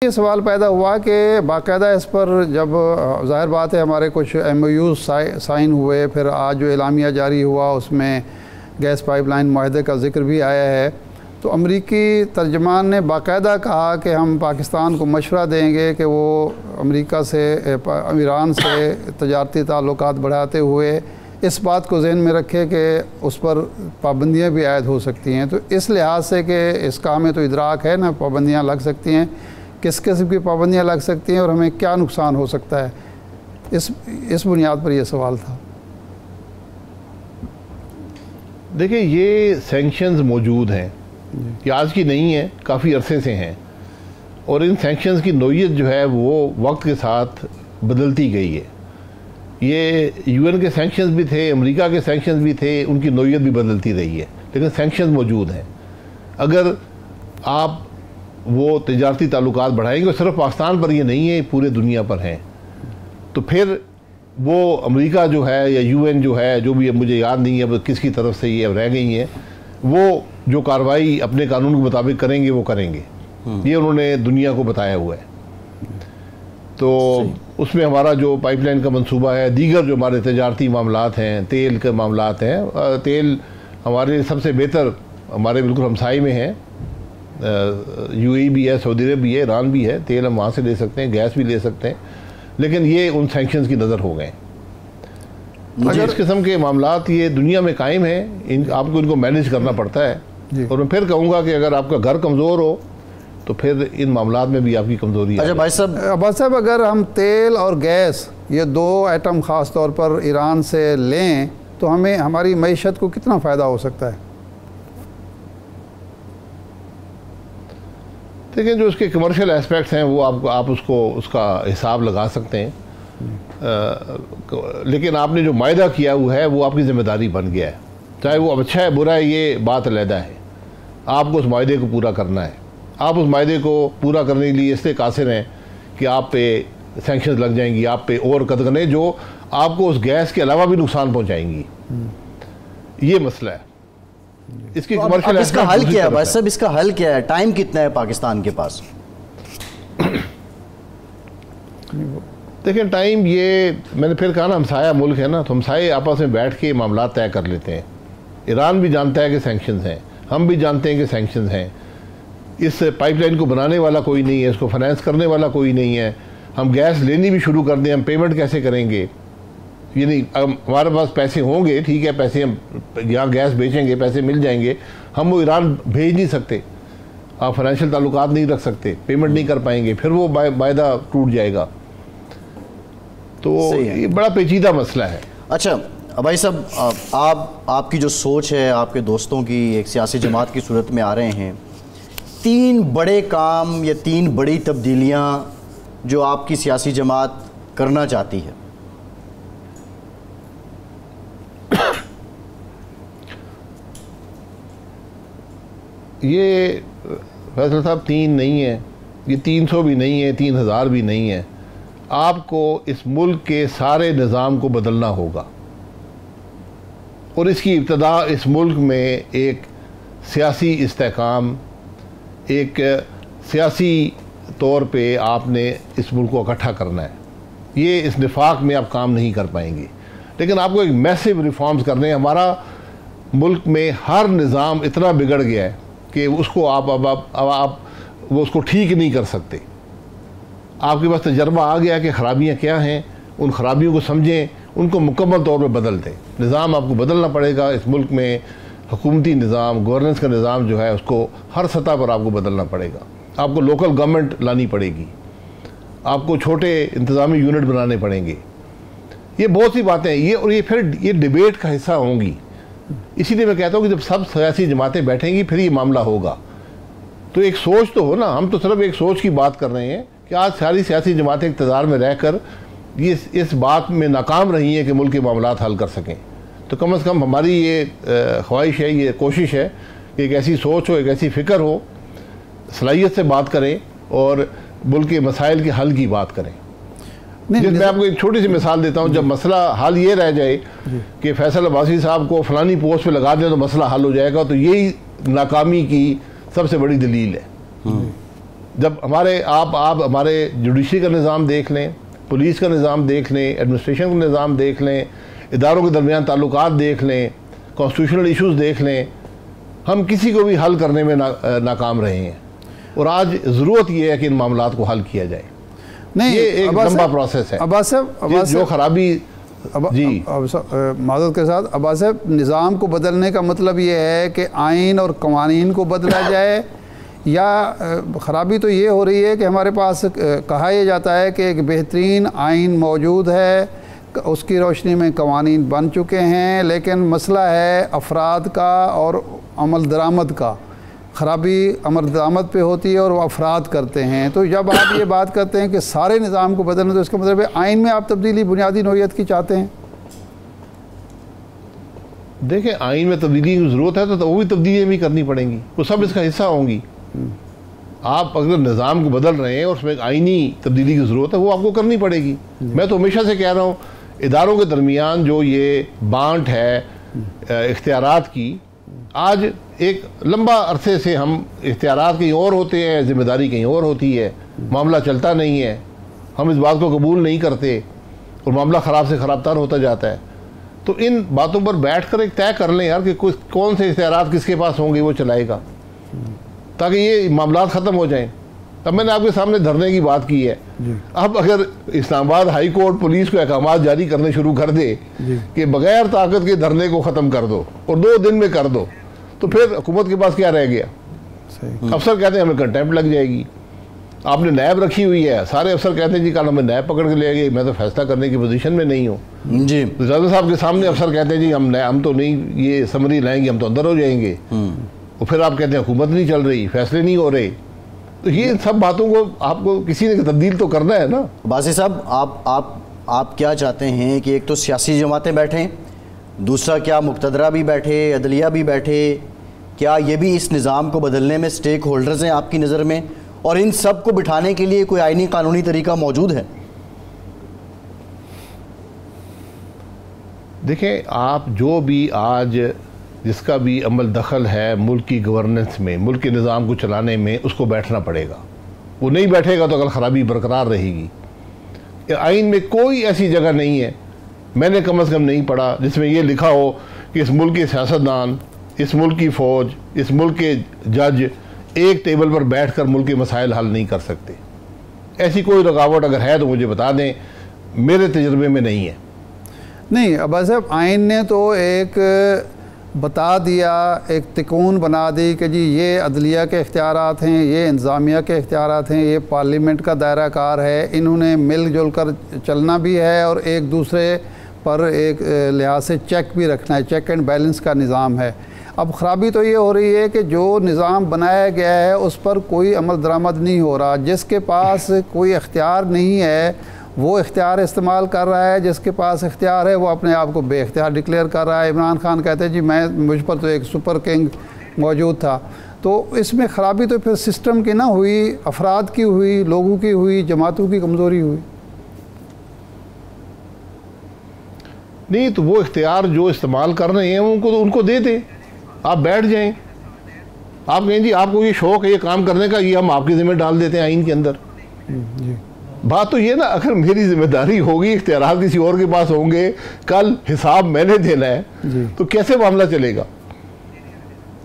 ये सवाल पैदा हुआ कि बाकायदा इस पर जब ज़ाहिर बात है हमारे कुछ MOU साइन हुए, फिर आज जो एलामिया जारी हुआ उसमें गैस पाइपलाइन माहदे का जिक्र भी आया है, तो अमरीकी तर्जमान ने बाकायदा कहा कि हम पाकिस्तान को मशवरा देंगे कि वो अमरीका से ईरान से तजारती ताल्लुकात बढ़ाते हुए इस बात को जहन में रखे कि उस पर पाबंदियाँ भी आयद हो सकती हैं। तो इस लिहाज से कि इसका हमें तो इदराक है ना, पाबंदियाँ लग सकती हैं, किस किस्म की पाबंदियाँ लग सकती हैं और हमें क्या नुकसान हो सकता है, इस बुनियाद पर यह सवाल था। देखिए, ये सैंक्शंस मौजूद हैं, ये आज की नहीं है, काफ़ी अरसे से हैं, और इन सैंक्शंस की नोयत जो है वो वक्त के साथ बदलती गई है। ये UN के सैंक्शंस भी थे, अमेरिका के सैंक्शंस भी थे, उनकी नोयत भी बदलती रही है, लेकिन सैंक्शंस मौजूद हैं। अगर आप वो तिजारती ताल्लुकात बढ़ाएंगे, और सिर्फ पाकिस्तान पर ये नहीं है, पूरे दुनिया पर हैं, तो फिर वो अमेरिका जो है या UN जो है, जो भी मुझे याद नहीं है अब किसकी तरफ से ये अब रह गई हैं, वो जो कार्रवाई अपने कानून के मुताबिक करेंगे वो करेंगे। ये उन्होंने दुनिया को बताया हुआ है। तो उसमें हमारा जो पाइपलाइन का मंसूबा है, दीगर जो हमारे तजारती मामलात हैं, तेल के मामलात हैं, तेल हमारे सबसे बेहतर हमारे बिल्कुल हमसाई में है, UAE भी है, सऊदी अरब भी है, ईरान भी है, तेल हम वहाँ से ले सकते हैं, गैस भी ले सकते हैं, लेकिन ये उन सैंक्शंस की नज़र हो गए। अगर इस किस्म के मामलात ये दुनिया में कायम है, आपको इनको मैनेज करना पड़ता है। और मैं फिर कहूँगा कि अगर आपका घर कमज़ोर हो तो फिर इन मामलात में भी आपकी कमज़ोरी है। अच्छा भाई साहब, अगर हम तेल और गैस ये दो आइटम ख़ास तौर पर ईरान से लें तो हमें हमारी मईशत को कितना फ़ायदा हो सकता है? देखिए, जो उसके कमर्शियल एस्पेक्ट्स हैं वो आप उसका हिसाब लगा सकते हैं, लेकिन आपने जो मायदा किया हुआ है वो आपकी ज़िम्मेदारी बन गया है, चाहे वो अच्छा है बुरा है ये बात अलहदा है, आपको उस मायदे को पूरा करना है। आप उस मायदे को पूरा करने के लिए इसलिए कासिर हैं कि आप पे सैंक्शंस लग जाएंगी, आप पे और कदगने जो आपको उस गैस के अलावा भी नुकसान पहुंचाएंगी। ये मसला है। इसकी कमर्शियल इसका हल क्या है भाई साहब? इसका हल क्या है? टाइम कितना है पाकिस्तान के पास? देखिए, टाइम ये मैंने फिर कहा ना, हमसाया मुल्क है ना, तो हमसाये आपस में बैठ के मामला तय कर लेते हैं। ईरान भी जानता है कि सैंक्शंस हैं, हम भी जानते हैं कि सैंक्शंस हैं। इस पाइपलाइन को बनाने वाला कोई नहीं है, इसको फाइनेंस करने वाला कोई नहीं है। हम गैस लेनी भी शुरू कर दें, हम पेमेंट कैसे करेंगे? ये नहीं, हमारे पास पैसे होंगे, ठीक है, पैसे हम यहाँ गैस बेचेंगे, पैसे मिल जाएंगे, हम वो ईरान भेज नहीं सकते, आप फाइनेंशियल ताल्लुकात नहीं रख सकते, पेमेंट नहीं कर पाएंगे, फिर वो वायदा टूट जाएगा। तो ये बड़ा पेचीदा मसला है। अच्छा भाई साहब, आपकी जो सोच है, आपके दोस्तों की एक सियासी जमात की सूरत में आ रहे हैं, 3 बड़े काम या 3 बड़ी तब्दीलियां जो आपकी सियासी जमात करना चाहती है। ये फैसल साहब 3 नहीं है, ये 300 भी नहीं है, 3000 भी नहीं है। आपको इस मुल्क के सारे निज़ाम को बदलना होगा, और इसकी इब्तदा इस मुल्क में एक सियासी इस्तेहकाम, एक सियासी तौर पे आपने इस मुल्क को इकट्ठा करना है। ये इस निफाक में आप काम नहीं कर पाएंगे, लेकिन आपको एक मैसिव रिफॉर्म्स करने हैं। हमारा मुल्क में हर निज़ाम इतना बिगड़ गया है कि उसको आप वो उसको ठीक नहीं कर सकते। आपके पास तजर्बा आ गया कि ख़राबियाँ क्या हैं, उन ख़राबियों को समझें, उनको मुकम्मल तौर पर बदल दें। निज़ाम आपको बदलना पड़ेगा। इस मुल्क में हुकूमती निज़ाम, गवर्नेंस का निज़ाम जो है उसको हर सतह पर आपको बदलना पड़ेगा। आपको लोकल गवर्नमेंट लानी पड़ेगी, आपको छोटे इंतज़ामी यूनिट बनाने पड़ेंगे। ये बहुत सी बातें हैं, और ये फिर ये डिबेट का हिस्सा होंगी। इसीलिए मैं कहता हूँ कि जब सब सियासी जमातें बैठेंगी फिर ये मामला होगा। तो एक सोच तो हो ना, हम तो सिर्फ एक सोच की बात कर रहे हैं कि आज सारी सियासी जमातें इक़्तिदार में रहकर ये इस बात में नाकाम रही हैं कि मुल्क के मामलात हल कर सकें। तो कम से कम हमारी ये ख्वाहिश है, ये कोशिश है कि एक ऐसी सोच हो, एक ऐसी फ़िक्र हो, सलाहियत से बात करें और मुल्क के मसाइल के हल की बात करें। मैं आपको एक छोटी सी मिसाल देता हूँ। जब मसला हल ये रह जाए कि फैसल अब्बासी साहब को फलानी पोस्ट पे लगा दें तो मसला हल हो जाएगा, तो यही नाकामी की सबसे बड़ी दलील है। जब हमारे आप हमारे जुडिशरी का निज़ाम देख लें, पुलिस का निज़ाम देख लें, एडमिनिस्ट्रेशन का निज़ाम देख लें, इदारों के दरमियान ताल्लुकात देख लें, कॉन्स्टिट्यूशनल इश्यूज़ देख लें, हम किसी को भी हल करने में नाकाम रहे हैं। और आज ज़रूरत यह है कि इन मामलात को हल किया जाए। नहीं, ये एक लंबा प्रोसेस है। अब्बास साहब जो खराबी जी मादत के साथ अब्बास साहब, निज़ाम को बदलने का मतलब ये है कि आइन और कवानीन को बदला जाए, या ख़राबी तो ये हो रही है कि हमारे पास कहा यह जाता है कि एक बेहतरीन आइन मौजूद है, उसकी रोशनी में कवानीन बन चुके हैं, लेकिन मसला है अफराद का और अमल दरामद का। ख़राबी अमल दरामद पे होती है और वो अफराद करते हैं। तो जब आप ये बात करते हैं कि सारे निज़ाम को बदलना, तो इसका मतलब है आइन में आप तब्दीली बुनियादी नौइयत की चाहते हैं। देखें, आइन में तब्दीली की ज़रूरत है तो वो भी तब्दीलियाँ भी करनी पड़ेंगी, वो सब इसका हिस्सा होंगी। आप अगर निज़ाम को बदल रहे हैं और उसमें एक आइनी तब्दीली की ज़रूरत है, वो आपको करनी पड़ेगी। मैं तो हमेशा से कह रहा हूँ, इदारों के दरमियान जो ये बांट है इख्तियारात की, आज एक लंबा अरसे से हम इख्तियारात कहीं और होते हैं, ज़िम्मेदारी कहीं और होती है, मामला चलता नहीं है, हम इस बात को कबूल नहीं करते और मामला ख़राब से ख़राब तर होता जाता है। तो इन बातों पर बैठ कर एक तय कर लें यार कि कौन से इख्तियारात किसके पास होंगे, वो चलाएगा, ताकि ये मामला ख़त्म हो जाएं। तब मैंने आपके सामने धरने की बात की है। अब अगर इस्लामाबाद हाई कोर्ट पुलिस को अहकाम जारी करने शुरू कर दे कि बगैर ताकत के धरने को ख़त्म कर दो और 2 दिन में कर दो, तो फिर हुकूमत के पास क्या रह गया? अफसर कहते हैं हमें कंटेम्प्ट लग जाएगी, आपने नैब रखी हुई है, सारे अफसर कहते हैं जी कल हमें नैब पकड़ के ले गए, मैं तो फैसला करने की पोजीशन में नहीं हूँ जी। जज साहब के सामने अफसर कहते हैं जी हम तो नहीं ये समरी लाएंगे, हम तो अंदर हो जाएंगे, और फिर आप कहते हैं हुकूमत नहीं चल रही, फैसले नहीं हो रहे। तो ये सब बातों को आपको किसी ने तब्दील तो करना है ना। बासी साहब, आप क्या चाहते हैं कि एक तो सियासी जमातें बैठें, दूसरा क्या मुक़तदरा भी बैठे, अदलिया भी बैठे, क्या ये भी इस निज़ाम को बदलने में स्टेक होल्डर्स हैं आपकी नज़र में? और इन सब को बिठाने के लिए कोई आइनी कानूनी तरीका मौजूद है? देखें, आप जो भी आज जिसका भी अमल दखल है मुल्क की गवर्नेंस में, मुल्क के निज़ाम को चलाने में, उसको बैठना पड़ेगा। वो नहीं बैठेगा तो अगर ख़राबी बरकरार रहेगी। आइन में कोई ऐसी जगह नहीं है, मैंने कम अज़ कम नहीं पढ़ा, जिसमें ये लिखा हो कि इस मुल्क के सियासतदान, इस मुल्क की फ़ौज, इस मुल्क के जज एक टेबल पर बैठकर मुल्क के मसाइल हल नहीं कर सकते। ऐसी कोई रुकावट अगर है तो मुझे बता दें, मेरे तजुर्बे में नहीं है। नहीं अब्बास साहब, आइन ने तो एक बता दिया, एक तिकोन बना दी कि जी ये अदलिया के इख्तियारात हैं, ये इंतज़ामिया के इख्तियारात हैं, ये पार्लियामेंट का दायरा कार है, इन्होंने मिल जुल कर चलना भी है और एक दूसरे पर एक लिहाज से चेक भी रखना है, चेक एंड बैलेंस का निज़ाम है। अब ख़राबी तो ये हो रही है कि जो निज़ाम बनाया गया है उस पर कोई अमल दरामद नहीं हो रहा। जिसके पास कोई इख्तियार नहीं है वो इख्तियार इस्तेमाल कर रहा है, जिसके पास इख्तियार है वो अपने आप को बेइख्तियार डिक्लेयर कर रहा है। इमरान खान कहते हैं जी मुझ पर तो एक सुपर किंग मौजूद था। तो इसमें ख़राबी तो फिर सिस्टम की ना हुई, अफराद की हुई, लोगों की हुई, जमातों की कमज़ोरी हुई। नहीं तो वो इख्तियार जो इस्तेमाल कर रहे हैं उनको दे दें, आप बैठ जाएं। आप कहें जी आपको ये शौक़ है ये काम करने का, ये हम आपकी ज़िम्मे डाल देते हैं आइन के अंदर। जी बात तो ये ना, अगर मेरी जिम्मेदारी होगी, इख्तियारात किसी और के पास होंगे, कल हिसाब मैंने देना है, तो कैसे मामला चलेगा?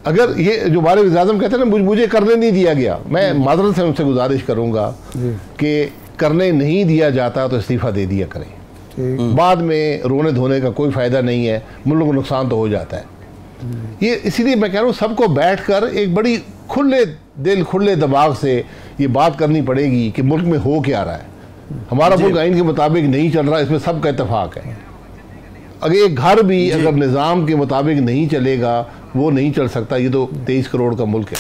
अगर ये जो हमारे वज़ीर-ए-आज़म कहते हैं ना मुझे करने नहीं दिया गया, मैं माज़रत से उनसे गुजारिश करूंगा कि करने नहीं दिया जाता तो इस्तीफ़ा दे दिया करें। बाद में रोने धोने का कोई फ़ायदा नहीं है, मुल्क को नुकसान तो हो जाता है। ये इसीलिए मैं कह रहा हूँ सबको बैठकर एक बड़ी खुले दिल खुले दिमाग से ये बात करनी पड़ेगी कि मुल्क में हो क्या रहा है। हमारा मुल्क आइन के मुताबिक नहीं चल रहा, इसमें सबका इत्तेफाक है। अगर एक घर भी अगर निज़ाम के मुताबिक नहीं चलेगा वो नहीं चल सकता। ये तो 23 करोड़ का मुल्क है।